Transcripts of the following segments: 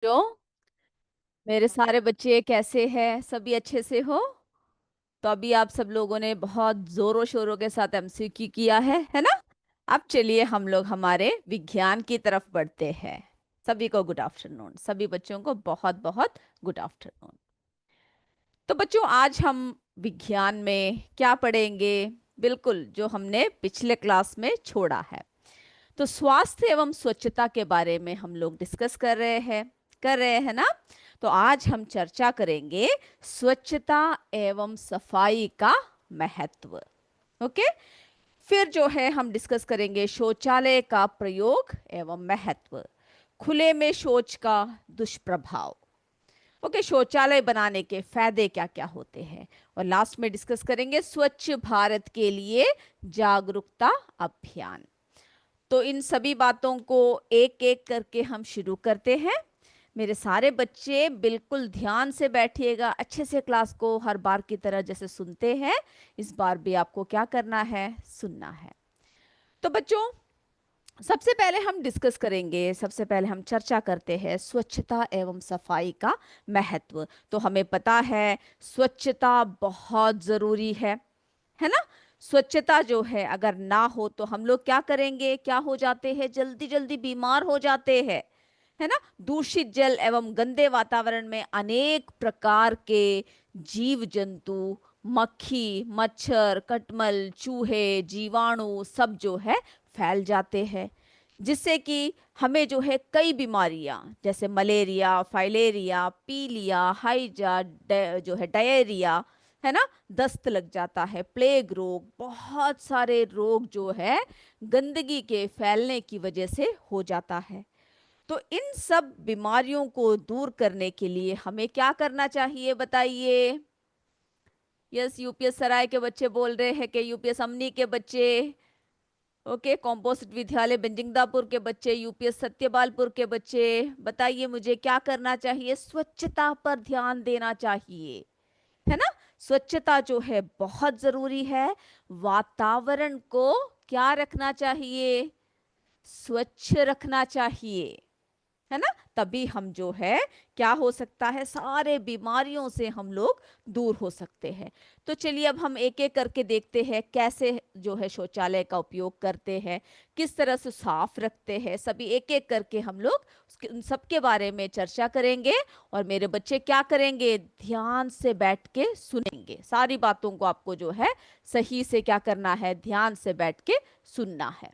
जो मेरे सारे बच्चे कैसे हैं? सभी अच्छे से हो? तो अभी आप सब लोगों ने बहुत जोरों शोरों के साथ एमसीक्यू किया है ना? अब चलिए हम लोग हमारे विज्ञान की तरफ बढ़ते हैं। सभी को गुड आफ्टरनून। सभी बच्चों को बहुत बहुत गुड आफ्टरनून। तो बच्चों, आज हम विज्ञान में क्या पढ़ेंगे? बिल्कुल जो हमने पिछले क्लास में छोड़ा है। तो स्वास्थ्य एवं स्वच्छता के बारे में हम लोग डिस्कस कर रहे हैं ना? तो आज हम चर्चा करेंगे स्वच्छता एवं सफाई का महत्व। ओके। फिर जो है हम डिस्कस करेंगे शौचालय का प्रयोग एवं महत्व, खुले में शौच का दुष्प्रभाव। ओके, शौचालय बनाने के फायदे क्या क्या होते हैं, और लास्ट में डिस्कस करेंगे स्वच्छ भारत के लिए जागरूकता अभियान। तो इन सभी बातों को एक एक करके हम शुरू करते हैं। मेरे सारे बच्चे बिल्कुल ध्यान से बैठिएगा, अच्छे से क्लास को हर बार की तरह जैसे सुनते हैं, इस बार भी आपको क्या करना है? सुनना है। तो बच्चों, सबसे पहले हम डिस्कस करेंगे, सबसे पहले हम चर्चा करते हैं स्वच्छता एवं सफाई का महत्व। तो हमें पता है स्वच्छता बहुत जरूरी है ना? स्वच्छता जो है अगर ना हो तो हम लोग क्या करेंगे? क्या हो जाते हैं? जल्दी जल्दी बीमार हो जाते हैं, है ना? दूषित जल एवं गंदे वातावरण में अनेक प्रकार के जीव जंतु, मक्खी, मच्छर, कटमल, चूहे, जीवाणु सब जो है फैल जाते हैं, जिससे कि हमें जो है कई बीमारियां जैसे मलेरिया, फाइलेरिया, पीलिया, हाइजा, जो है डायरिया, है ना, दस्त लग जाता है, प्लेग रोग, बहुत सारे रोग जो है गंदगी के फैलने की वजह से हो जाता है। तो इन सब बीमारियों को दूर करने के लिए हमें क्या करना चाहिए बताइए? यस, यूपीएस सराय के बच्चे बोल रहे हैं कि यूपीएस अमनी के बच्चे, ओके, कॉम्पोजिट विद्यालय बिंजिंगदापुर के बच्चे, यूपीएस सत्यपालपुर के बच्चे, बताइए मुझे क्या करना चाहिए? स्वच्छता पर ध्यान देना चाहिए, है ना? स्वच्छता जो है बहुत जरूरी है। वातावरण को क्या रखना चाहिए? स्वच्छ रखना चाहिए, है ना? तभी हम जो है क्या हो सकता है, सारे बीमारियों से हम लोग दूर हो सकते हैं। तो चलिए अब हम एक एक करके देखते हैं कैसे जो है शौचालय का उपयोग करते हैं, किस तरह से साफ रखते हैं, सभी एक एक करके हम लोग उन सबके बारे में चर्चा करेंगे। और मेरे बच्चे क्या करेंगे? ध्यान से बैठ के सुनेंगे, सारी बातों को आपको जो है सही से क्या करना है? ध्यान से बैठ के सुनना है।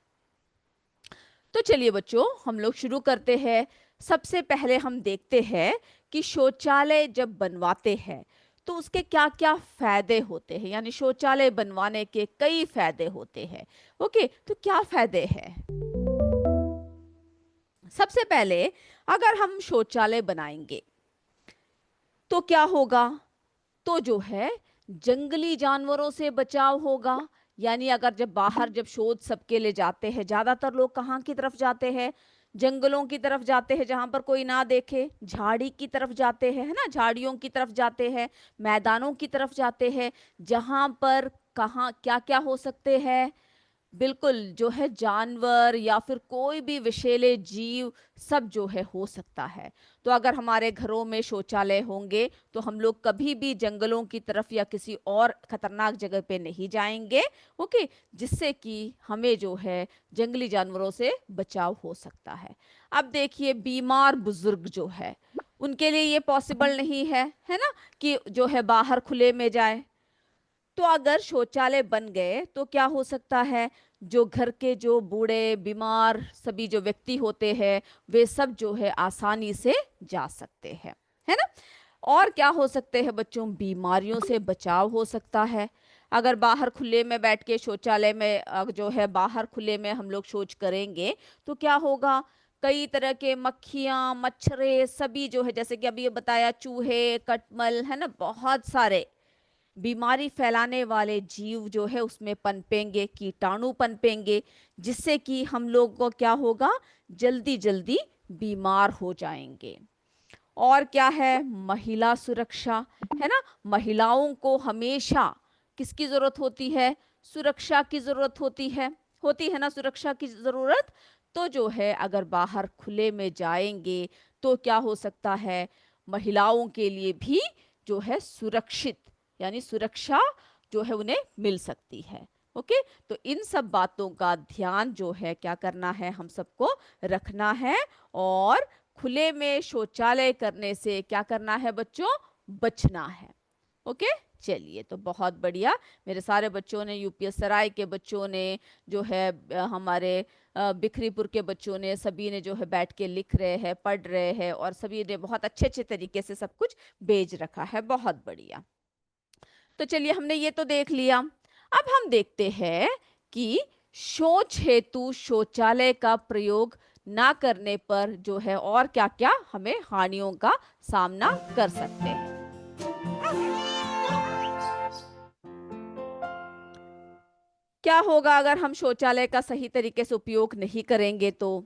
तो चलिए बच्चों, हम लोग शुरू करते हैं। सबसे पहले हम देखते हैं कि शौचालय जब बनवाते हैं तो उसके क्या क्या फायदे होते हैं, यानी शौचालय बनवाने के कई फायदे होते हैं। ओके, तो क्या फायदे हैं? सबसे पहले, अगर हम शौचालय बनाएंगे तो क्या होगा? तो जो है जंगली जानवरों से बचाव होगा। यानी अगर जब बाहर जब शोध सबके लिए जाते हैं, ज्यादातर लोग कहाँ की तरफ जाते हैं? जंगलों की तरफ जाते हैं, जहां पर कोई ना देखे, झाड़ी की तरफ जाते हैं, है ना, झाड़ियों की तरफ जाते हैं, मैदानों की तरफ जाते हैं, जहां पर कहाँ क्या क्या हो सकते हैं? बिल्कुल जो है जानवर या फिर कोई भी विषैले जीव सब जो है हो सकता है। तो अगर हमारे घरों में शौचालय होंगे तो हम लोग कभी भी जंगलों की तरफ या किसी और खतरनाक जगह पे नहीं जाएंगे। ओके, जिससे कि हमें जो है जंगली जानवरों से बचाव हो सकता है। अब देखिए, बीमार बुजुर्ग जो है उनके लिए ये पॉसिबल नहीं है ना, कि जो है बाहर खुले में जाए। तो अगर शौचालय बन गए तो क्या हो सकता है? जो घर के जो बूढ़े बीमार सभी जो व्यक्ति होते हैं वे सब जो है आसानी से जा सकते हैं, है ना? और क्या हो सकते हैं बच्चों? बीमारियों से बचाव हो सकता है। अगर बाहर खुले में बैठ के शौचालय में जो है बाहर खुले में हम लोग शौच करेंगे तो क्या होगा? कई तरह के मक्खियां, मच्छरे सभी जो है, जैसे कि अभी ये बताया, चूहे, कटमल, है ना, बहुत सारे बीमारी फैलाने वाले जीव जो है उसमें पनपेंगे, कीटाणु पनपेंगे, जिससे कि हम लोग को क्या होगा? जल्दी जल्दी बीमार हो जाएंगे। और क्या है? महिला सुरक्षा, है ना? महिलाओं को हमेशा किसकी जरूरत होती है? सुरक्षा की जरूरत होती है ना, सुरक्षा की जरूरत। तो जो है अगर बाहर खुले में जाएंगे तो क्या हो सकता है, महिलाओं के लिए भी जो है सुरक्षित, यानी सुरक्षा जो है उन्हें मिल सकती है। ओके, तो इन सब बातों का ध्यान जो है क्या करना है, हम सबको रखना है। और खुले में शौचालय करने से क्या करना है बच्चों, बचना है। ओके, चलिए, तो बहुत बढ़िया। मेरे सारे बच्चों ने, यूपीएस सराय के बच्चों ने जो है, हमारे बिखरीपुर के बच्चों ने, सभी ने जो है बैठ के लिख रहे हैं, पढ़ रहे हैं, और सभी ने बहुत अच्छे अच्छे तरीके से सब कुछ भेज रखा है। बहुत बढ़िया। तो चलिए, हमने ये तो देख लिया। अब हम देखते हैं कि शौच हेतु शौचालय का प्रयोग ना करने पर जो है और क्या क्या हमें हानियों का सामना कर सकते हैं। क्या होगा अगर हम शौचालय का सही तरीके से उपयोग नहीं करेंगे, तो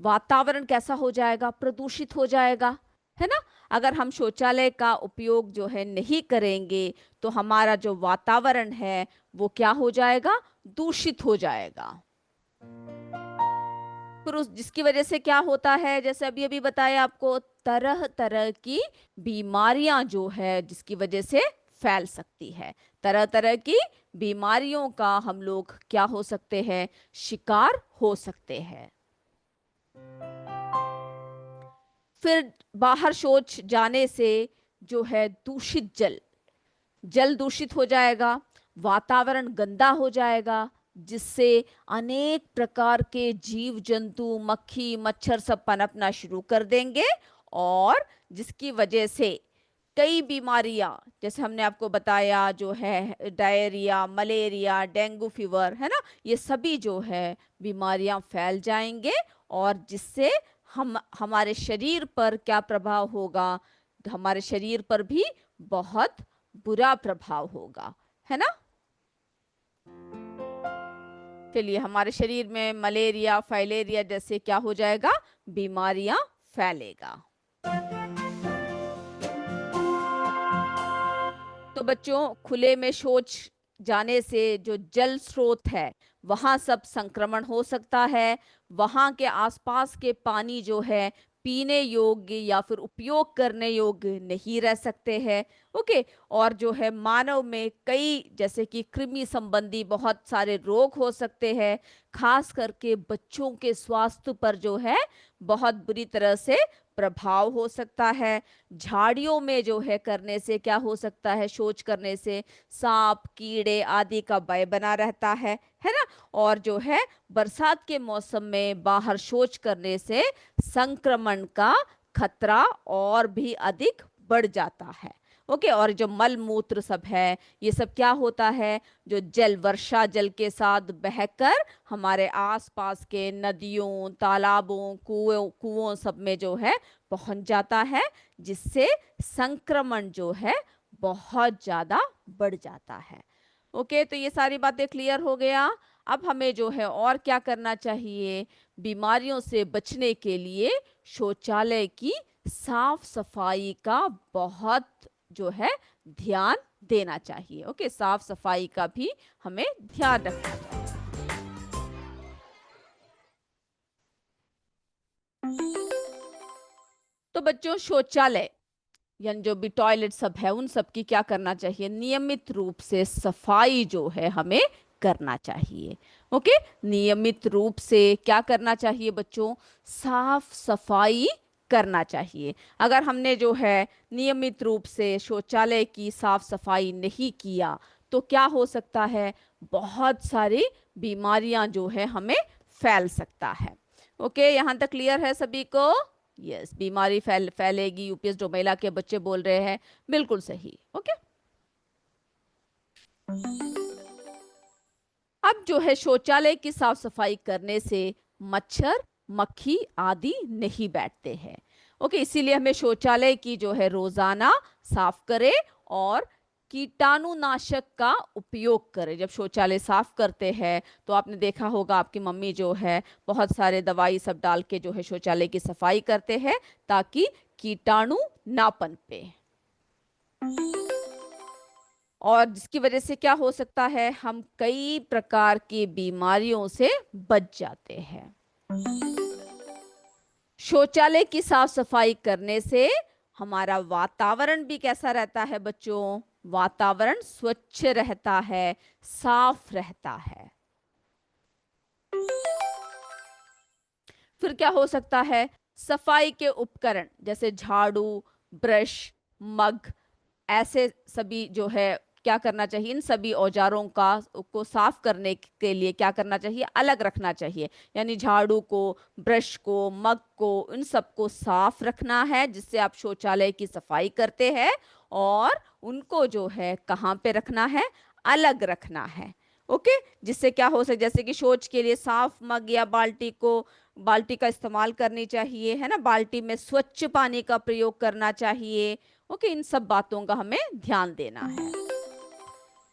वातावरण कैसा हो जाएगा, प्रदूषित हो जाएगा, है ना। अगर हम शौचालय का उपयोग जो है नहीं करेंगे, तो हमारा जो वातावरण है वो क्या हो जाएगा, दूषित हो जाएगा। फिर उस जिसकी वजह से क्या होता है, जैसे अभी अभी बताया आपको, तरह तरह की बीमारियां जो है जिसकी वजह से फैल सकती है। तरह तरह की बीमारियों का हम लोग क्या हो सकते हैं, शिकार हो सकते हैं। फिर बाहर शौच जाने से जो है दूषित जल, जल दूषित हो जाएगा, वातावरण गंदा हो जाएगा, जिससे अनेक प्रकार के जीव जंतु, मक्खी मच्छर सब पनपना शुरू कर देंगे। और जिसकी वजह से कई बीमारियां, जैसे हमने आपको बताया, जो है डायरिया, मलेरिया, डेंगू फीवर, है ना, ये सभी जो है बीमारियां फैल जाएंगे। और जिससे हम हमारे शरीर पर क्या प्रभाव होगा, हमारे शरीर पर भी बहुत बुरा प्रभाव होगा, है ना। चलिए, हमारे शरीर में मलेरिया, फाइलेरिया जैसे क्या हो जाएगा, बीमारियां फैलेगा। तो बच्चों, खुले में शौच जाने से जो जल स्रोत है वहां सब संक्रमण हो सकता है। वहां के आसपास के पानी जो है पीने योग्य या फिर उपयोग करने योग्य नहीं रह सकते हैं। ओके, और जो है मानव में कई, जैसे कि कृमि संबंधी बहुत सारे रोग हो सकते हैं। खास करके बच्चों के स्वास्थ्य पर जो है बहुत बुरी तरह से प्रभाव हो सकता है। झाड़ियों में जो है करने से क्या हो सकता है, शौच करने से सांप कीड़े आदि का भय बना रहता है ना। और जो है बरसात के मौसम में बाहर शौच करने से संक्रमण का खतरा और भी अधिक बढ़ जाता है। ओके, और जो मल मूत्र सब है, ये सब क्या होता है, जो जल वर्षा जल के साथ बहकर हमारे आसपास के नदियों, तालाबों, कुओं सब में जो है पहुंच जाता है, जिससे संक्रमण जो है बहुत ज्यादा बढ़ जाता है। ओके, तो ये सारी बातें क्लियर हो गया। अब हमें जो है और क्या करना चाहिए, बीमारियों से बचने के लिए शौचालय की साफ सफाई का बहुत जो है ध्यान देना चाहिए। ओके, साफ सफाई का भी हमें ध्यान रखना चाहिए। तो बच्चों, शौचालय यानी जो भी टॉयलेट सब है, उन सब की क्या करना चाहिए, नियमित रूप से सफाई जो है हमें करना चाहिए। ओके, नियमित रूप से क्या करना चाहिए बच्चों, साफ सफाई करना चाहिए। अगर हमने जो है नियमित रूप से शौचालय की साफ सफाई नहीं किया, तो क्या हो सकता है, बहुत सारी बीमारियां जो है हमें फैल सकता है। ओके, यहाँ तक क्लियर है सभी को। यस, बीमारी फैलेगी, यूपीएस डोमेला के बच्चे बोल रहे हैं, बिल्कुल सही। ओके, अब जो है शौचालय की साफ सफाई करने से मच्छर मक्खी आदि नहीं बैठते हैं। ओके, इसीलिए हमें शौचालय की जो है रोजाना साफ करें और कीटाणुनाशक का उपयोग करें। जब शौचालय साफ करते हैं तो आपने देखा होगा, आपकी मम्मी जो है बहुत सारे दवाई सब डाल के जो है शौचालय की सफाई करते हैं, ताकि कीटाणु ना पनपे। और जिसकी वजह से क्या हो सकता है, हम कई प्रकार की बीमारियों से बच जाते हैं। शौचालय की साफ सफाई करने से हमारा वातावरण भी कैसा रहता है बच्चों? वातावरण स्वच्छ रहता है, साफ रहता है। फिर क्या हो सकता है? सफाई के उपकरण जैसे झाड़ू, ब्रश, मग, ऐसे सभी जो है क्या करना चाहिए? इन सभी औजारों का को साफ करने के लिए क्या करना चाहिए? अलग रखना चाहिए। यानी झाड़ू को, ब्रश को, मग को, इन सबको साफ रखना है जिससे आप शौचालय की सफाई करते हैं। और उनको जो है कहाँ पे रखना है? अलग रखना है। ओके। जिससे क्या हो सके, जैसे कि शौच के लिए साफ मग या बाल्टी का इस्तेमाल करनी चाहिए, है ना। बाल्टी में स्वच्छ पानी का प्रयोग करना चाहिए। ओके। इन सब बातों का हमें ध्यान देना है।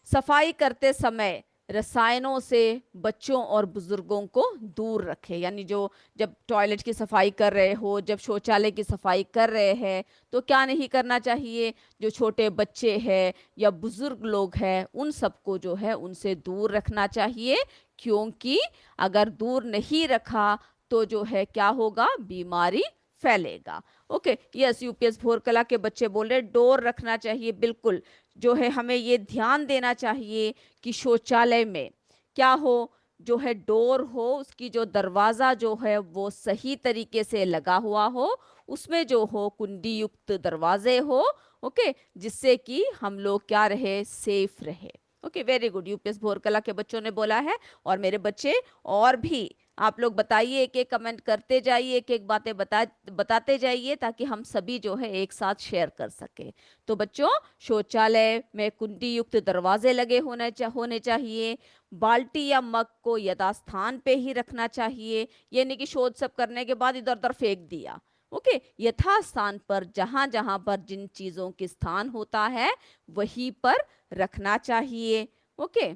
सफाई करते समय रसायनों से बच्चों और बुजुर्गों को दूर रखें। यानी जो जब टॉयलेट की सफाई कर रहे हो, जब शौचालय की सफाई कर रहे हैं, तो क्या नहीं करना चाहिए? जो छोटे बच्चे हैं या बुजुर्ग लोग हैं उन सबको जो है उनसे दूर रखना चाहिए। क्योंकि अगर दूर नहीं रखा तो जो है क्या होगा? बीमारी फैलेगा। ओके। यस, यूपीएस भोरकला के बच्चे बोल रहे डोर रखना चाहिए। बिल्कुल। जो है हमें ये ध्यान देना चाहिए कि शौचालय में क्या हो? जो है डोर हो, उसकी जो दरवाजा जो है वो सही तरीके से लगा हुआ हो। उसमें जो हो कुंडी युक्त दरवाजे हो। ओके। जिससे कि हम लोग क्या रहे? सेफ रहे। Okay, very good. UPS Bhorkala के बच्चों ने बोला है। और मेरे बच्चे और भी आप लोग बताइए, एक एक कमेंट करते जाइए, एक एक बातें बताते जाइए ताकि हम सभी जो है एक साथ शेयर कर सके। तो बच्चों, शौचालय में कुंडी युक्त दरवाजे लगे होने चाहिए। बाल्टी या मग को यथास्थान पे ही रखना चाहिए। ये नहीं कि शौच सब करने के बाद इधर उधर फेंक दिया। ओके। यथास्थान पर जहां जहां पर जिन चीजों के स्थान होता है वहीं पर रखना चाहिए। ओके।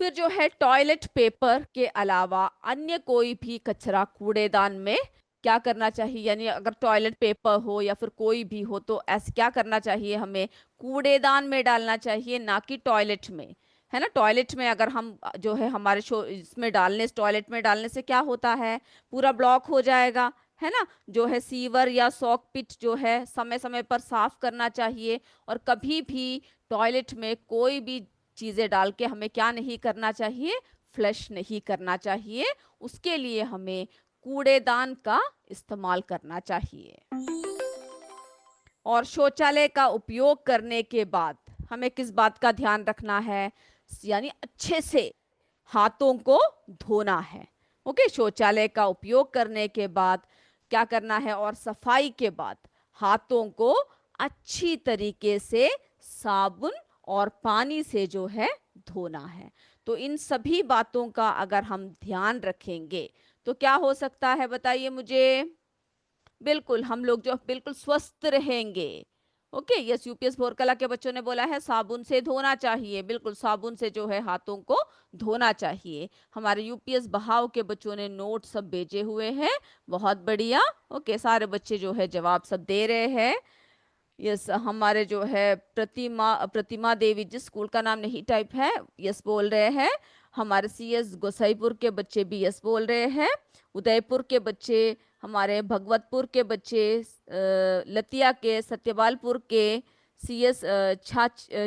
फिर जो है टॉयलेट पेपर के अलावा अन्य कोई भी कचरा कूड़ेदान में क्या करना चाहिए? यानी अगर टॉयलेट पेपर हो या फिर कोई भी हो तो ऐसे क्या करना चाहिए? हमें कूड़ेदान में डालना चाहिए, ना कि टॉयलेट में। है ना। टॉयलेट में अगर हम जो है हमारे शो इसमें डालने टॉयलेट में डालने से क्या होता है? पूरा ब्लॉक हो जाएगा। है ना। जो है सीवर या सॉक पिट जो है समय समय पर साफ करना चाहिए। और कभी भी टॉयलेट में कोई भी चीजें डाल के हमें क्या नहीं करना चाहिए? फ्लश नहीं करना चाहिए। उसके लिए हमें कूड़ेदान का इस्तेमाल करना चाहिए। और शौचालय का उपयोग करने के बाद हमें किस बात का ध्यान रखना है? यानी अच्छे से हाथों को धोना है। ओके। शौचालय का उपयोग करने के बाद क्या करना है? और सफाई के बाद हाथों को अच्छी तरीके से साबुन और पानी से जो है धोना है। तो इन सभी बातों का अगर हम ध्यान रखेंगे तो क्या हो सकता है? बताइए मुझे। बिल्कुल, हम लोग जो बिल्कुल स्वस्थ रहेंगे। ओके। यस, यूपीएस भोरकला के बच्चों ने बोला है साबुन से धोना चाहिए। बिल्कुल, साबुन से जो है हाथों को धोना चाहिए। हमारे यूपीएस बहाव के बच्चों ने नोट सब भेजे हुए हैं। बहुत बढ़िया। ओके, सारे बच्चे जो है जवाब सब दे रहे हैं। यस, हमारे जो है प्रतिमा प्रतिमा देवी, जिस स्कूल का नाम नहीं टाइप है, यस बोल रहे हैं। हमारे सीएस गोसाईपुर के बच्चे भी यस बोल रहे हैं। उदयपुर के बच्चे, हमारे भगवतपुर के बच्चे, लतिया के, सत्यपालपुर के सीएस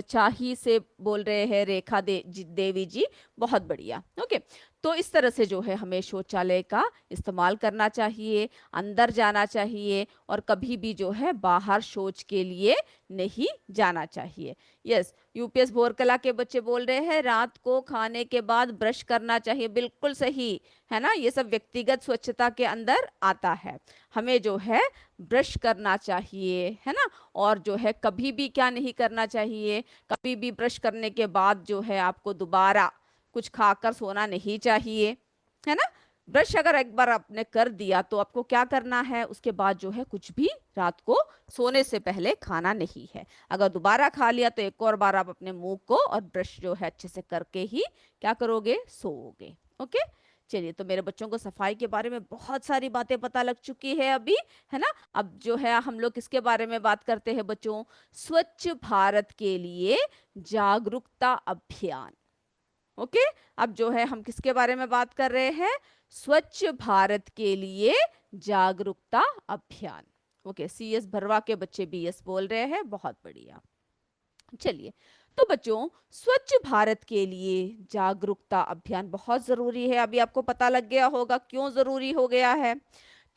चाही से बोल रहे हैं रेखा देवी जी। बहुत बढ़िया। ओके। तो इस तरह से जो है हमें शौचालय का इस्तेमाल करना चाहिए, अंदर जाना चाहिए और कभी भी जो है बाहर शौच के लिए नहीं जाना चाहिए। यस, यूपीएस भोरकला के बच्चे बोल रहे हैं रात को खाने के बाद ब्रश करना चाहिए। बिल्कुल सही। है ना। ये सब व्यक्तिगत स्वच्छता के अंदर आता है। हमें जो है ब्रश करना चाहिए। है ना। और जो है कभी भी क्या नहीं करना चाहिए? कभी भी ब्रश करने के बाद जो है आपको दोबारा कुछ खाकर सोना नहीं चाहिए। है ना। ब्रश अगर एक बार आपने कर दिया तो आपको क्या करना है? उसके बाद जो है कुछ भी रात को सोने से पहले खाना नहीं है। अगर दोबारा खा लिया तो एक और बार आप अपने मुंह को और ब्रश जो है अच्छे से करके ही क्या करोगे? सोओगे। ओके। चलिए, तो मेरे बच्चों को सफाई के बारे में बहुत सारी बातें पता लग चुकी है अभी। है ना। अब जो है हम लोग किसके बारे में बात करते हैं बच्चों? स्वच्छ भारत के लिए जागरूकता अभियान। ओके, अब जो है हम किसके बारे में बात कर रहे हैं? स्वच्छ भारत के लिए जागरूकता अभियान। ओके, सीएस भरवा के बच्चे बीएस बोल रहे हैं, बहुत बढ़िया। चलिए, तो बच्चों, स्वच्छ भारत के लिए जागरूकता अभियान बहुत जरूरी है। अभी आपको पता लग गया होगा क्यों जरूरी हो गया है।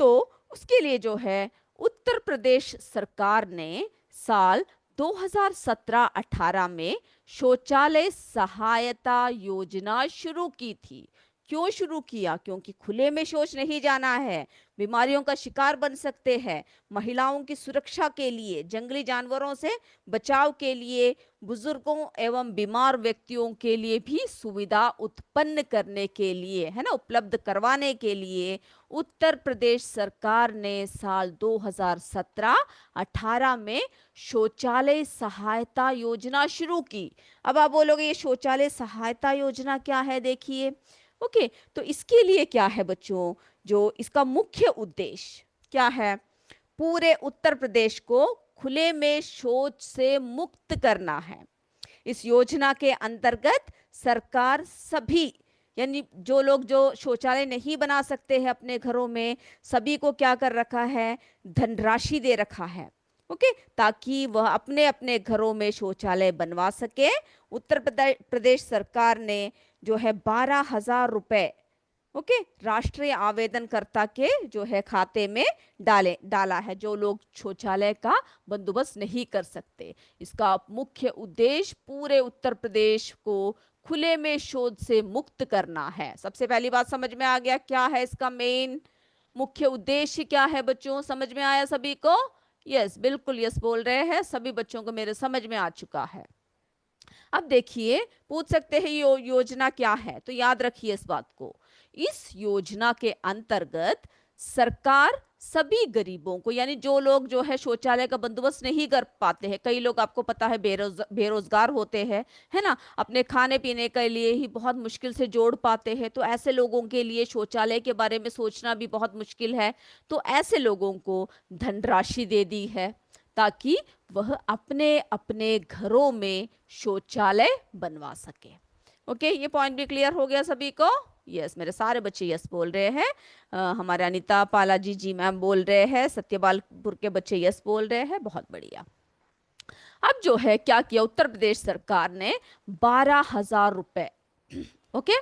तो उसके लिए जो है उत्तर प्रदेश सरकार ने साल 2017-18 में शौचालय सहायता योजना शुरू की थी। क्यों शुरू किया? क्योंकि खुले में शौच नहीं जाना है, बीमारियों का शिकार बन सकते हैं। महिलाओं की सुरक्षा के लिए, जंगली जानवरों से बचाव के लिए, बुजुर्गों एवं बीमार व्यक्तियों के लिए भी सुविधा उत्पन्न करने के लिए, है ना, उपलब्ध करवाने के लिए उत्तर प्रदेश सरकार ने साल 2017-18 में शौचालय सहायता योजना शुरू की। अब आप बोलोगे ये शौचालय सहायता योजना क्या है? देखिए, ओके, तो इसके लिए क्या है बच्चों, जो इसका मुख्य उद्देश्य क्या है? पूरे उत्तर प्रदेश को खुले में शौच से मुक्त करना है। इस योजना के अंतर्गत सरकार सभी, यानी जो लोग जो शौचालय नहीं बना सकते हैं अपने घरों में, सभी को क्या कर रखा है? धनराशि दे रखा है। ओके, ताकि वह अपने अपने घरों में शौचालय बनवा सके। उत्तर प्रदेश सरकार ने जो है 12,000 रुपए, ओके, राष्ट्रीय आवेदनकर्ता के जो है खाते में डाला है, जो लोग शौचालय का बंदोबस्त नहीं कर सकते। इसका मुख्य उद्देश्य पूरे उत्तर प्रदेश को खुले में शौच से मुक्त करना है। सबसे पहली बात समझ में आ गया क्या है इसका मेन मुख्य उद्देश्य क्या है बच्चों? समझ में आया सभी को? यस, बिल्कुल यस बोल रहे हैं सभी बच्चों को, मेरे समझ में आ चुका है। अब देखिए, पूछ सकते हैं ये योजना क्या है, तो याद रखिए इस बात को। इस योजना के अंतर्गत सरकार सभी गरीबों को, यानी जो लोग जो है शौचालय का बंदोबस्त नहीं कर पाते हैं, कई लोग आपको पता है बेरोजगार होते हैं, है ना, अपने खाने पीने के लिए ही बहुत मुश्किल से जोड़ पाते हैं, तो ऐसे लोगों के लिए शौचालय के बारे में सोचना भी बहुत मुश्किल है। तो ऐसे लोगों को धनराशि दे दी है ताकि वह अपने अपने घरों में शौचालय बनवा सके। ओके, ये पॉइंट भी क्लियर हो गया सभी को? यस, मेरे सारे बच्चे यस बोल रहे हैं। हमारे अनिता पालाजी जी मैम बोल रहे हैं, सत्यपालपुर के बच्चे यस बोल रहे हैं, बहुत बढ़िया। अब जो है क्या किया उत्तर प्रदेश सरकार ने? 12,000 रुपए, ओके,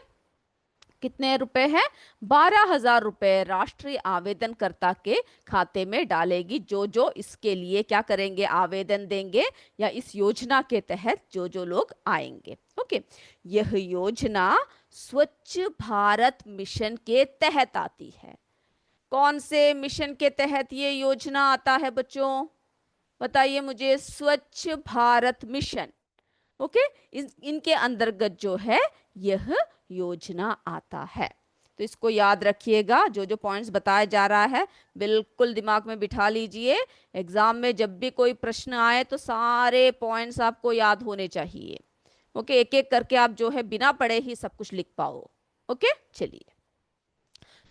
कितने रुपए हैं? 12,000 रुपए राष्ट्रीय आवेदनकर्ता के खाते में डालेगी, जो जो इसके लिए क्या करेंगे? आवेदन देंगे, या इस योजना के तहत जो जो लोग आएंगे। ओके, यह योजना स्वच्छ भारत मिशन के तहत आती है। कौन से मिशन के तहत ये योजना आता है बच्चों? बताइए मुझे। स्वच्छ भारत मिशन, ओके, इनके अंतर्गत जो है यह योजना आता है। तो इसको याद रखिएगा, जो जो पॉइंट्स बताया जा रहा है बिल्कुल दिमाग में बिठा लीजिए। एग्जाम में जब भी कोई प्रश्न आए तो सारे पॉइंट्स आपको याद होने चाहिए। ओके, एक एक करके आप जो है बिना पढ़े ही सब कुछ लिख पाओ। ओके, चलिए,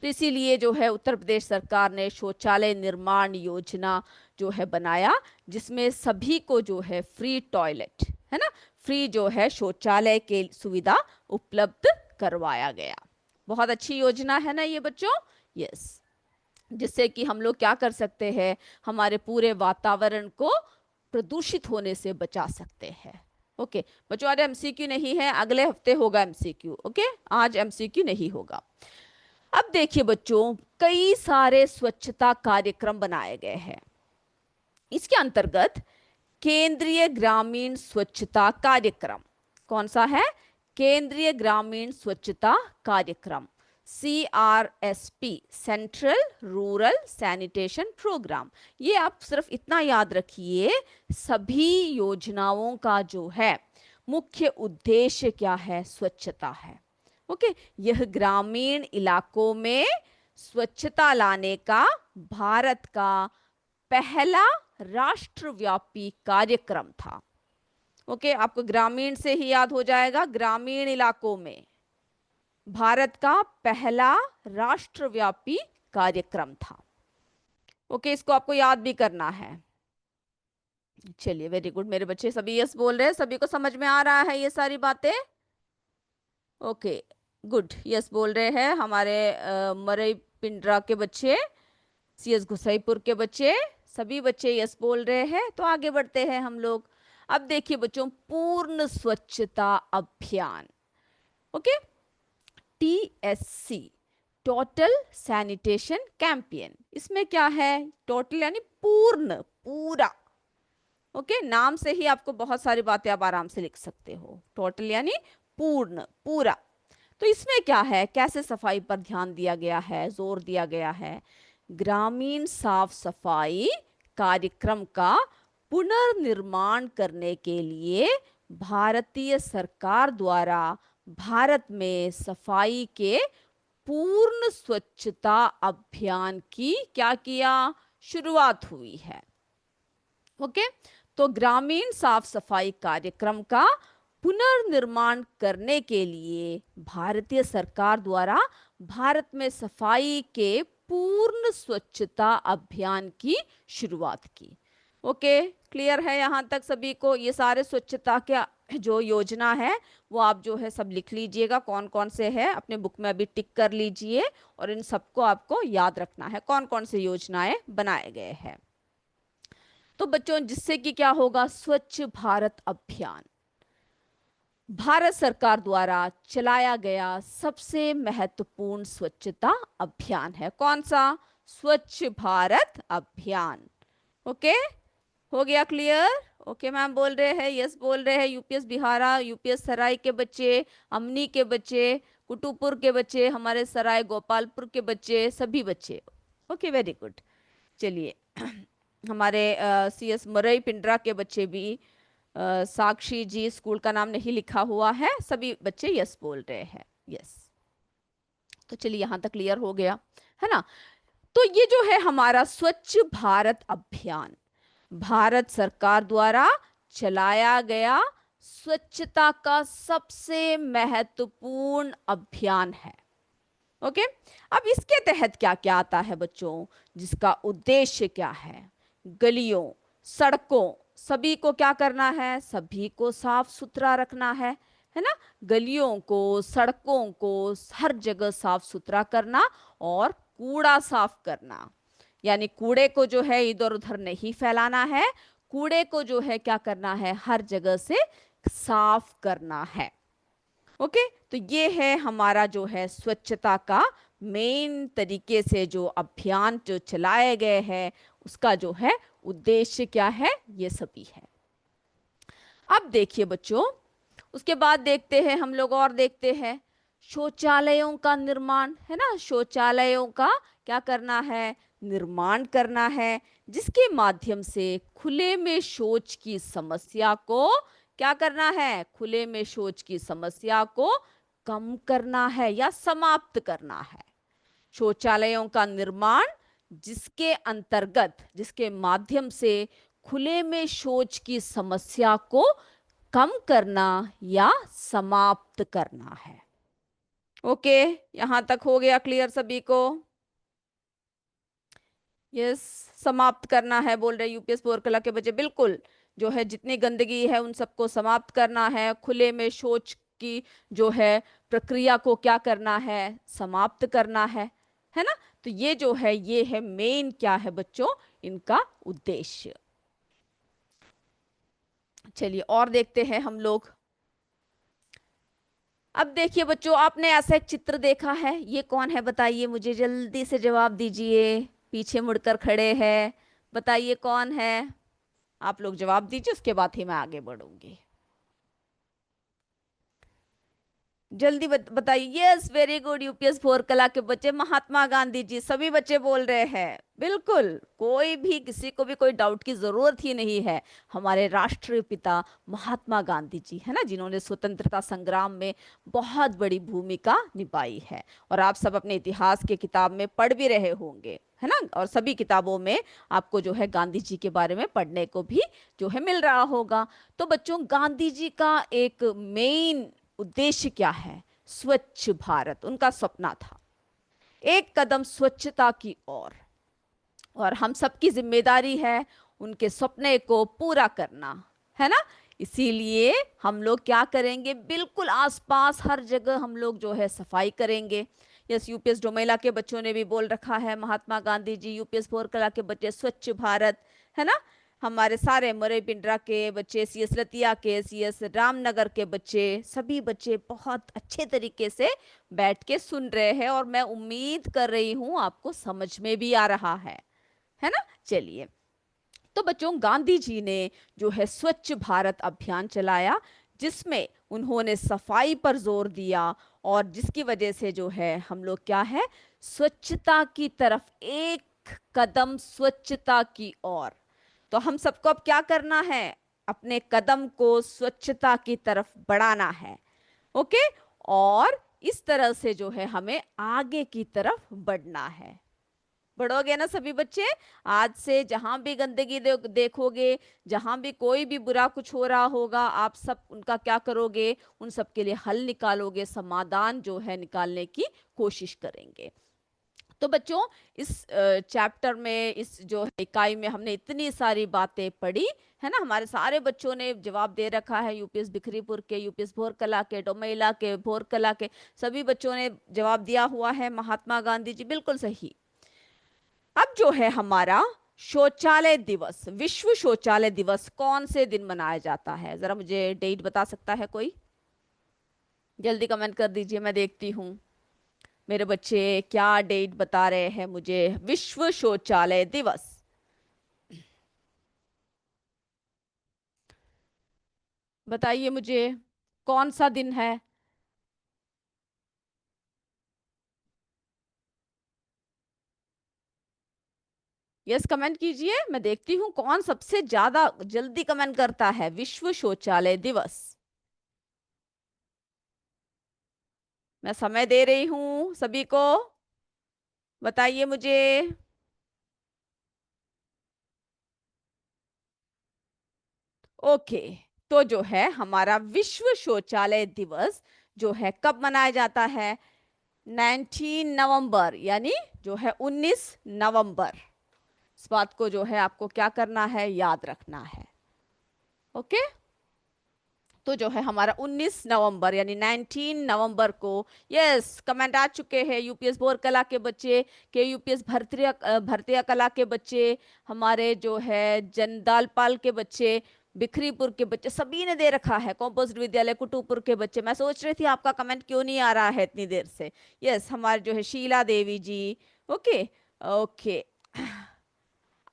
तो इसीलिए जो है उत्तर प्रदेश सरकार ने शौचालय निर्माण योजना जो है बनाया, जिसमें सभी को जो है फ्री टॉयलेट, है ना, फ्री जो है शौचालय के सुविधा उपलब्ध करवाया गया। बहुत अच्छी योजना है ना ये बच्चों? यस, जिससे कि हम लोग क्या कर सकते हैं? हमारे पूरे वातावरण को प्रदूषित होने से बचा सकते हैं। ओके बच्चों, आज एमसीक्यू नहीं है, अगले हफ्ते होगा एमसीक्यू। ओके, आज एमसीक्यू नहीं होगा। अब देखिए बच्चों, कई सारे स्वच्छता कार्यक्रम बनाए गए हैं। इसके अंतर्गत केंद्रीय ग्रामीण स्वच्छता कार्यक्रम, कौन सा है? केंद्रीय ग्रामीण स्वच्छता कार्यक्रम, CRSP, central rural sanitation programme. ये आप सिर्फ इतना याद रखिए, सभी योजनाओं का जो है मुख्य उद्देश्य क्या है? स्वच्छता है। ओके, यह ग्रामीण इलाकों में स्वच्छता लाने का भारत का पहला राष्ट्रव्यापी कार्यक्रम था। ओके, आपको ग्रामीण से ही याद हो जाएगा, ग्रामीण इलाकों में भारत का पहला राष्ट्रव्यापी कार्यक्रम था। ओके, इसको आपको याद भी करना है। चलिए, वेरी गुड, मेरे बच्चे सभी यस बोल रहे हैं, सभी को समझ में आ रहा है ये सारी बातें? ओके, गुड, यस बोल रहे हैं हमारे मरई पिंडरा के बच्चे, सीएस गुसाईपुर के बच्चे, सभी बच्चे यस बोल रहे हैं। तो आगे बढ़ते हैं हम लोग। अब देखिए बच्चों, पूर्ण स्वच्छता अभियान, okay, TSC, total sanitation campaign. इसमें क्या है, टोटल यानी पूर्ण, पूरा, ओके, नाम से ही आपको बहुत सारी बातें आप आराम से लिख सकते हो। टोटल यानी पूर्ण, पूरा। तो इसमें क्या है, कैसे सफाई पर ध्यान दिया गया है, जोर दिया गया है। ग्रामीण साफ सफाई कार्यक्रम का पुनर्निर्माण करने के लिए भारतीय सरकार द्वारा भारत में सफाई के पूर्ण स्वच्छता अभियान की क्या किया, शुरुआत हुई है। ओके, तो ग्रामीण साफ सफाई कार्यक्रम का पुनर्निर्माण करने के लिए भारतीय सरकार द्वारा भारत में सफाई के पूर्ण स्वच्छता अभियान की शुरुआत की। ओके, क्लियर है यहाँ तक सभी को? ये सारे स्वच्छता के जो योजना है वो आप जो है सब लिख लीजिएगा, कौन कौन से है अपने बुक में अभी टिक कर लीजिए, और इन सबको आपको याद रखना है कौन कौन से योजनाएं बनाए गए हैं। तो बच्चों, जिससे कि क्या होगा, स्वच्छ भारत अभियान भारत सरकार द्वारा चलाया गया सबसे महत्वपूर्ण स्वच्छता अभियान है। कौन सा? स्वच्छ भारत अभियान। ओके, हो गया क्लियर? ओके मैम बोल रहे हैं, यस बोल रहे हैं, यूपीएस बिहारा, यूपीएस सराय के बच्चे, अमनी के बच्चे, कुटुपुर के बच्चे, हमारे सराय गोपालपुर के बच्चे, सभी बच्चे। Okay, very good. चलिए हमारे सीएस मरई पिंडरा के बच्चे भी, साक्षी जी स्कूल का नाम नहीं लिखा हुआ है, सभी बच्चे यस बोल रहे हैं, यस। तो चलिए यहां तक क्लियर हो गया है ना। तो ये जो है हमारा स्वच्छ भारत अभियान भारत सरकार द्वारा चलाया गया स्वच्छता का सबसे महत्वपूर्ण अभियान है। ओके, अब इसके तहत क्या क्या आता है बच्चों, जिसका उद्देश्य क्या है, गलियों, सड़कों, सभी को क्या करना है, सभी को साफ सुथरा रखना है ना। गलियों को, सड़कों को हर जगह साफ सुथरा करना, और कूड़ा साफ करना, यानी कूड़े को जो है इधर उधर नहीं फैलाना है, कूड़े को जो है क्या करना है, हर जगह से साफ करना है। ओके, तो ये है हमारा जो है स्वच्छता का मेन तरीके से जो अभियान जो चलाए गए हैं, उसका जो है उद्देश्य क्या है, ये सभी है। अब देखिए बच्चों, उसके बाद देखते हैं हम लोग, और देखते हैं शौचालयों का निर्माण, है ना। शौचालयों का क्या करना है, निर्माण करना है, जिसके माध्यम से खुले में शौच की समस्या को क्या करना है, खुले में शौच की समस्या को कम करना है या समाप्त करना है। शौचालयों का निर्माण जिसके अंतर्गत, जिसके माध्यम से खुले में शौच की समस्या को कम करना या समाप्त करना है। ओके, यहां तक हो गया क्लियर सभी को? यस, समाप्त करना है बोल रहे यूपीएस बोरकला के बच्चे, बिल्कुल। जो है जितनी गंदगी है उन सबको समाप्त करना है, खुले में शौच की जो है प्रक्रिया को क्या करना है, समाप्त करना है ना। तो ये जो है ये है मेन क्या है बच्चों, इनका उद्देश्य। चलिए और देखते हैं हम लोग। अब देखिए बच्चों, आपने ऐसा एक चित्र देखा है, ये कौन है बताइए मुझे, जल्दी से जवाब दीजिए, पीछे मुड़कर खड़े हैं, बताइए कौन है। आप लोग जवाब दीजिए, उसके बाद ही मैं आगे बढ़ूंगी। जल्दी बताइए। Yes, very good, UPS four कला के बच्चे, महात्मा गांधी जी, सभी बच्चे बोल रहे हैं, बिल्कुल। कोई भी, किसी को भी कोई डाउट की जरूरत ही नहीं है। हमारे राष्ट्रीय पिता महात्मा गांधी जी, है ना, जिन्होंने स्वतंत्रता संग्राम में बहुत बड़ी भूमिका निभाई है। और आप सब अपने इतिहास के किताब में पढ़ भी रहे होंगे, है ना, और सभी किताबों में आपको जो है गांधी जी के बारे में पढ़ने को भी जो है मिल रहा होगा। तो बच्चों, गांधी जी का एक मेन उद्देश्य क्या है, स्वच्छ भारत उनका सपना था, एक कदम स्वच्छता की ओर। और हम सबकी जिम्मेदारी है उनके सपने को पूरा करना, है ना। इसीलिए हम लोग क्या करेंगे, बिल्कुल आसपास हर जगह हम लोग जो है सफाई करेंगे। यस, यूपीएस डोमेला के बच्चों ने भी बोल रखा है, महात्मा गांधी जी, यूपीएस भोरकला के बच्चे स्वच्छ भारत, है ना। हमारे सारे मरे पिंडरा के बच्चे, सीएस रतिया के, सीएस रामनगर के बच्चे, सभी बच्चे बहुत अच्छे तरीके से बैठ के सुन रहे हैं, और मैं उम्मीद कर रही हूँ आपको समझ में भी आ रहा है ना। चलिए, तो बच्चों, गांधी जी ने जो है स्वच्छ भारत अभियान चलाया, जिसमें उन्होंने सफाई पर जोर दिया, और जिसकी वजह से जो है हम लोग क्या है, स्वच्छता की तरफ, एक कदम स्वच्छता की ओर। तो हम सबको अब क्या करना है, अपने कदम को स्वच्छता की तरफ बढ़ाना है। ओके, और इस तरह से जो है हमें आगे की तरफ बढ़ना है। बढ़ोगे ना सभी बच्चे। आज से जहां भी गंदगी देखोगे, जहां भी कोई भी बुरा कुछ हो रहा होगा, आप सब उनका क्या करोगे, उन सब के लिए हल निकालोगे, समाधान जो है निकालने की कोशिश करेंगे। तो बच्चों, इस चैप्टर में, इस जो इकाई में हमने इतनी सारी बातें पढ़ी, है ना। हमारे सारे बच्चों ने जवाब दे रखा है, यूपीएस बिखरीपुर के, यूपीएस भोरकला के, डोमेला के, भोरकला के सभी बच्चों ने जवाब दिया हुआ है, महात्मा गांधी जी, बिल्कुल सही। अब जो है हमारा शौचालय दिवस, विश्व शौचालय दिवस कौन से दिन मनाया जाता है, जरा मुझे डेट बता सकता है कोई? जल्दी कमेंट कर दीजिए, मैं देखती हूँ मेरे बच्चे क्या डेट बता रहे हैं मुझे। विश्व शौचालय दिवस, बताइए मुझे कौन सा दिन है। यस, कमेंट कीजिए, मैं देखती हूँ कौन सबसे ज्यादा जल्दी कमेंट करता है। विश्व शौचालय दिवस, मैं समय दे रही हूँ सभी को, बताइए मुझे। ओके, तो जो है हमारा विश्व शौचालय दिवस जो है कब मनाया जाता है? 19 नवंबर, यानी जो है 19 नवंबर। इस बात को जो है आपको क्या करना है, याद रखना है। ओके, तो जो है हमारा 19 नवंबर यानी 19 नवंबर को। यस, कमेंट आ चुके हैं, यूपीएस बोर कला के बच्चे, के यूपीएस भरतिया कला के बच्चे, हमारे जो है जंदालपाल के बच्चे, बिखरीपुर के बच्चे, सभी ने दे रखा है। कॉम्पोजिट विद्यालय कुटुपुर के बच्चे, मैं सोच रही थी आपका कमेंट क्यों नहीं आ रहा है इतनी देर से। यस, हमारे जो है शीला देवी जी, okay okay,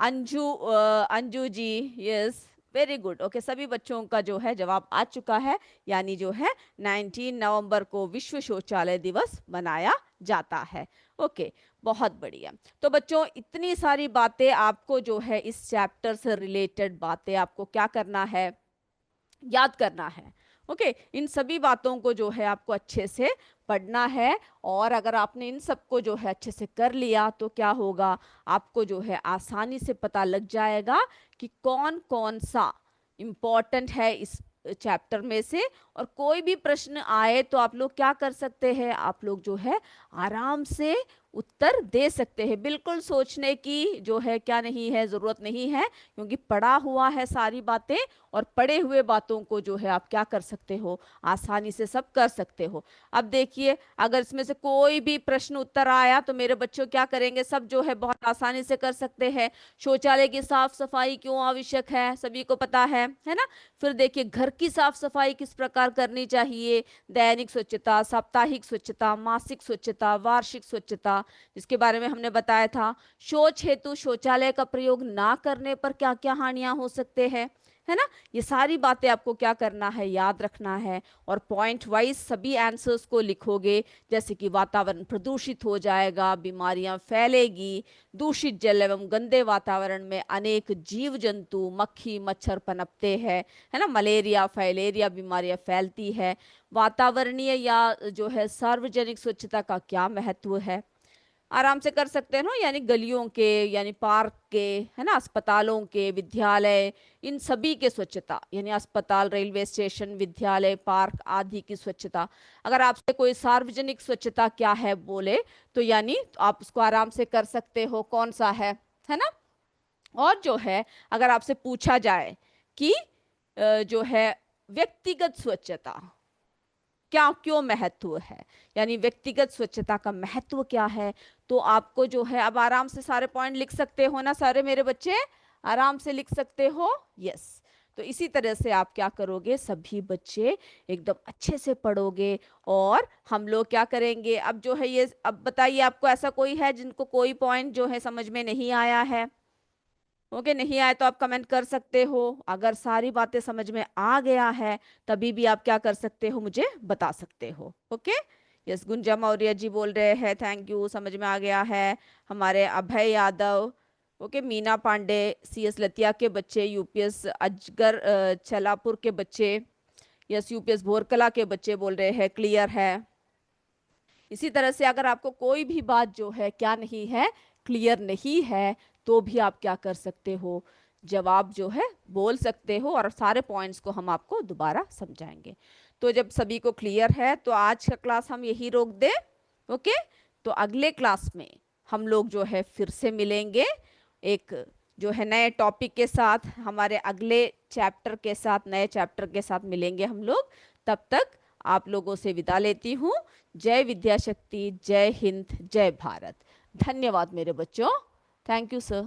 Anju ji, yes, very good, okay, सभी बच्चों का जो है जवाब आ चुका है, यानी जो है 19 नवंबर को विश्व शौचालय दिवस मनाया जाता है। ओके, बहुत बढ़िया। तो बच्चों, इतनी सारी बातें आपको जो है इस चैप्टर से रिलेटेड बातें आपको क्या करना है, याद करना है। ओके, इन सभी बातों को जो है आपको अच्छे से पढ़ना है, और अगर आपने इन सबको जो है अच्छे से कर लिया तो क्या होगा, आपको जो है आसानी से पता लग जाएगा कि कौन कौन सा इम्पोर्टेंट है इस चैप्टर में से। और कोई भी प्रश्न आए तो आप लोग क्या कर सकते हैं, आप लोग जो है आराम से उत्तर दे सकते हैं, बिल्कुल सोचने की जो है क्या नहीं है, जरूरत नहीं है, क्योंकि पढ़ा हुआ है सारी बातें, और पढ़े हुए बातों को जो है आप क्या कर सकते हो, आसानी से सब कर सकते हो। अब देखिए, अगर इसमें से कोई भी प्रश्न उत्तर आया तो मेरे बच्चों क्या करेंगे, सब जो है बहुत आसानी से कर सकते हैं। शौचालय की साफ सफाई क्यों आवश्यक है, सभी को पता है ना। फिर देखिए, घर की साफ सफाई किस प्रकार करनी चाहिए, दैनिक स्वच्छता, साप्ताहिक स्वच्छता, मासिक स्वच्छता, वार्षिक स्वच्छता, जिसके बारे में हमने बताया था। शौच हेतु शौचालय का प्रयोग ना करने पर क्या क्या हानियां हो सकते हैं, है ना। ये सारी बातें आपको क्या करना है, याद रखना है, और पॉइंट वाइज सभी आंसर्स को लिखोगे। जैसे कि वातावरण प्रदूषित हो जाएगा, बीमारियां फैलेगी, दूषित जल एवं गंदे वातावरण में अनेक जीव जंतु, मक्खी मच्छर पनपते हैं, है ना, मलेरिया फाइलेरिया बीमारियां फैलती है। वातावरणीय या जो है सार्वजनिक स्वच्छता का क्या महत्व है, आराम से कर सकते हैं ना, यानी गलियों के, यानी पार्क के, है ना, अस्पतालों के, विद्यालय, इन सभी के स्वच्छता, यानी अस्पताल, रेलवे स्टेशन, विद्यालय, पार्क आदि की स्वच्छता। अगर आपसे कोई सार्वजनिक स्वच्छता क्या है बोले, तो यानी तो आप उसको आराम से कर सकते हो, कौन सा है ना। और जो है, अगर आपसे पूछा जाए कि जो है व्यक्तिगत स्वच्छता क्या क्यों महत्व है, यानी व्यक्तिगत स्वच्छता का महत्व क्या है। तो आपको जो है अब आराम से सारे पॉइंट लिख सकते हो ना सारे मेरे बच्चे, आराम से लिख सकते हो। यस। तो इसी तरह से आप क्या करोगे, सभी बच्चे एकदम अच्छे से पढ़ोगे। और हम लोग क्या करेंगे अब जो है ये, अब बताइए आपको ऐसा कोई है जिनको कोई पॉइंट जो है समझ में नहीं आया है। ओके, नहीं आए तो आप कमेंट कर सकते हो। अगर सारी बातें समझ में आ गया है तभी भी आप क्या कर सकते हो, मुझे बता सकते हो। ओके। यस, गुंजा मौर्य जी बोल रहे हैं थैंक यू, समझ में आ गया है। हमारे अभय यादव, ओके, मीना पांडे, सीएस लतिया के बच्चे, यूपीएस अजगर छलापुर के बच्चे, यस यूपीएस भोरकला के बच्चे बोल रहे हैं क्लियर है। इसी तरह से अगर आपको कोई भी बात जो है क्या नहीं है, क्लियर नहीं है, तो भी आप क्या कर सकते हो, जवाब जो है बोल सकते हो और सारे पॉइंट्स को हम आपको दोबारा समझाएंगे। तो जब सभी को क्लियर है तो आज का क्लास हम यही रोक दें। ओके। तो अगले क्लास में हम लोग जो है फिर से मिलेंगे, एक जो है नए टॉपिक के साथ, हमारे अगले चैप्टर के साथ, नए चैप्टर के साथ मिलेंगे हम लोग। तब तक आप लोगों से विदा लेती हूँ। जय विद्याशक्ति, जय हिंद, जय भारत। धन्यवाद मेरे बच्चों। Thank you sir.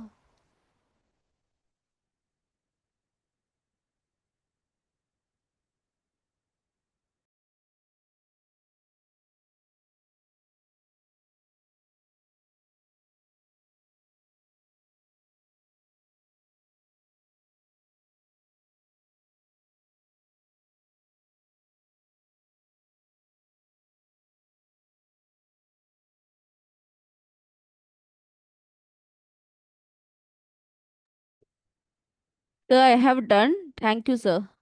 I have done. Thank you, sir.